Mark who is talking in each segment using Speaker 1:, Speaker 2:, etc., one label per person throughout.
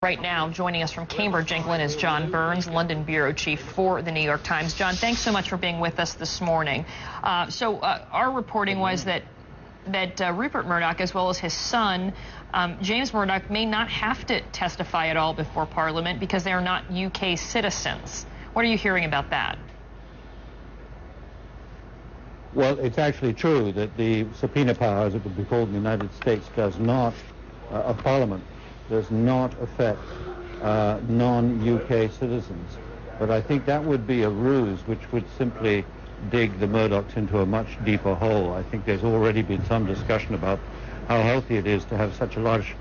Speaker 1: Right now, joining us from Cambridge, England, is John Burns, London bureau chief for the New York Times. John, thanks so much for being with us this morning. Our reporting was that Rupert Murdoch, as well as his son, James Murdoch, may not have to testify at all before Parliament because they are not UK citizens. What are you hearing about that?
Speaker 2: Well, it's actually true that the subpoena power, as it would be called in the United States, does not, of Parliament, does not affect non-UK citizens. But I think that would be a ruse which would simply dig the Murdochs into a much deeper hole. I think there's already been some discussion about how healthy it is to have such a large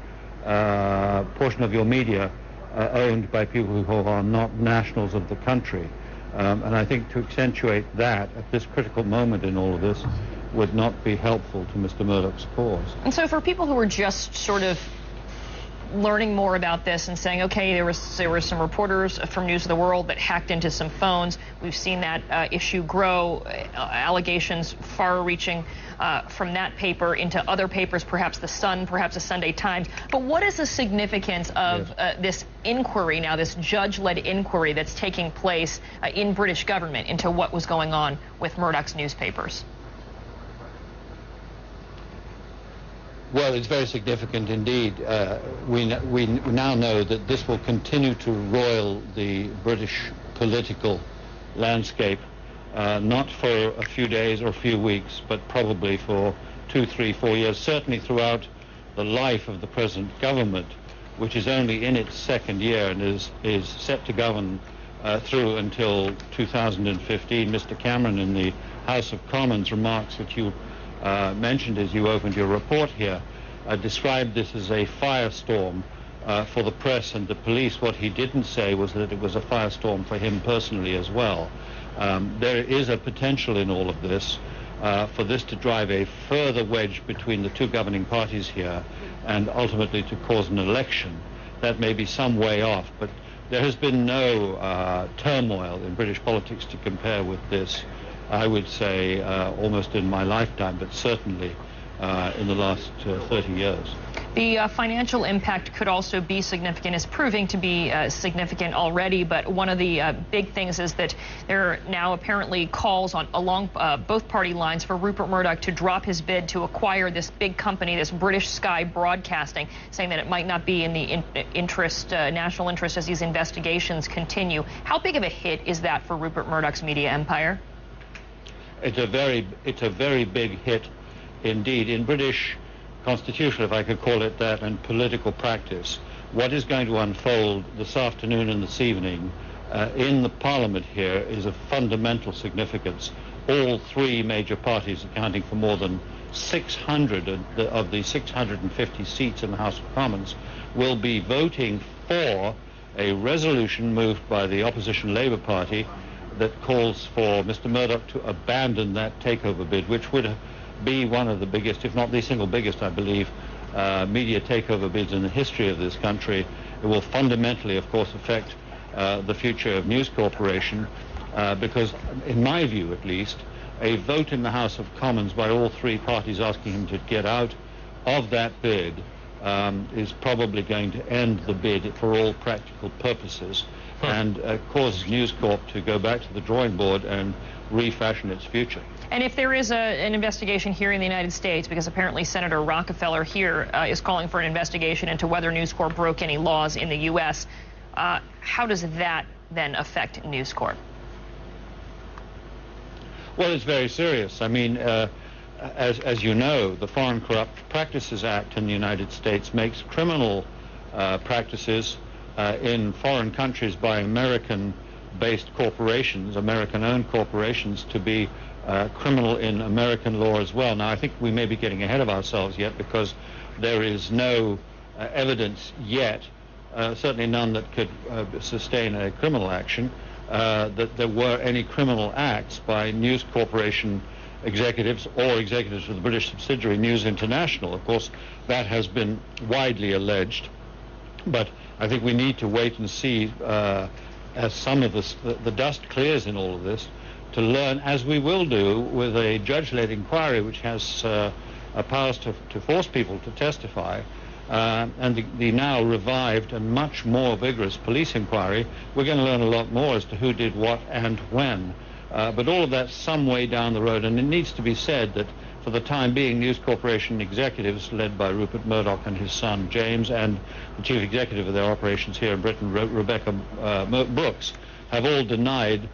Speaker 2: portion of your media owned by people who are not nationals of the country. And I think to accentuate that at this critical moment in all of this would not be helpful to Mr. Murdoch's cause.
Speaker 1: And so for people who are just sort of learning more about this and saying, okay, there were some reporters from News of the World that hacked into some phones. We've seen that issue grow, allegations far-reaching from that paper into other papers, perhaps The Sun, perhaps the Sunday Times. But what is the significance of this inquiry now, this judge-led inquiry that's taking place in British government into what was going on with Murdoch's newspapers?
Speaker 2: Well, it's very significant indeed. We now know that this will continue to roil the British political landscape, not for a few days or a few weeks, but probably for 2, 3, 4 years, certainly throughout the life of the present government, which is only in its second year and is set to govern through until 2015. Mr. Cameron, in the House of Commons remarks which you mentioned as you opened your report here, described this as a firestorm for the press and the police. What he didn't say was that it was a firestorm for him personally as well. There is a potential in all of this for this to drive a further wedge between the two governing parties here and ultimately to cause an election. That may be some way off, but there has been no turmoil in British politics to compare with this, I would say, almost in my lifetime, but certainly in the last 30 years.
Speaker 1: The financial impact could also be significant, is proving to be significant already, but one of the big things is that there are now apparently calls along both party lines for Rupert Murdoch to drop his bid to acquire this big company, this British Sky Broadcasting, saying that it might not be in the national interest as these investigations continue. How big of a hit is that for Rupert Murdoch's media empire?
Speaker 2: It's a very big hit indeed. In British constitution, if I could call it that, and political practice, what is going to unfold this afternoon and this evening in the Parliament here is of fundamental significance. All three major parties, accounting for more than 600 of the 650 seats in the House of Commons, will be voting for a resolution moved by the opposition Labour Party that calls for Mr. Murdoch to abandon that takeover bid, which would be one of the biggest, if not the single biggest, I believe, media takeover bids in the history of this country. It will fundamentally, of course, affect the future of News Corporation, because, in my view at least, a vote in the House of Commons by all three parties asking him to get out of that bid is probably going to end the bid for all practical purposes and causes News Corp to go back to the drawing board and refashion its future.
Speaker 1: And if there is an investigation here in the United States, because apparently Senator Rockefeller here is calling for an investigation into whether News Corp broke any laws in the U.S., how does that then affect News Corp?
Speaker 2: Well, it's very serious. I mean, as you know, the Foreign Corrupt Practices Act in the United States makes criminal practices in foreign countries by American-based corporations, American-owned corporations, to be criminal in American law as well. Now, I think we may be getting ahead of ourselves yet, because there is no evidence yet, certainly none that could sustain a criminal action, that there were any criminal acts by News Corporation executives or executives of the British subsidiary News International. Of course, that has been widely alleged, but I think we need to wait and see as some of the dust clears in all of this, to learn, as we will do with a judge-led inquiry which has powers to force people to testify, and the now revived and much more vigorous police inquiry, we're going to learn a lot more as to who did what and when. But all of that's some way down the road, and it needs to be said that for the time being, News Corporation executives led by Rupert Murdoch and his son James, and the chief executive of their operations here in Britain, Rebecca Brooks, have all denied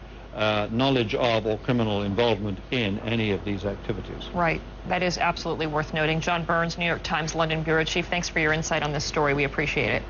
Speaker 2: knowledge of or criminal involvement in any of these activities.
Speaker 1: Right. That is absolutely worth noting. John Burns, New York Times London Bureau Chief, thanks for your insight on this story. We appreciate it.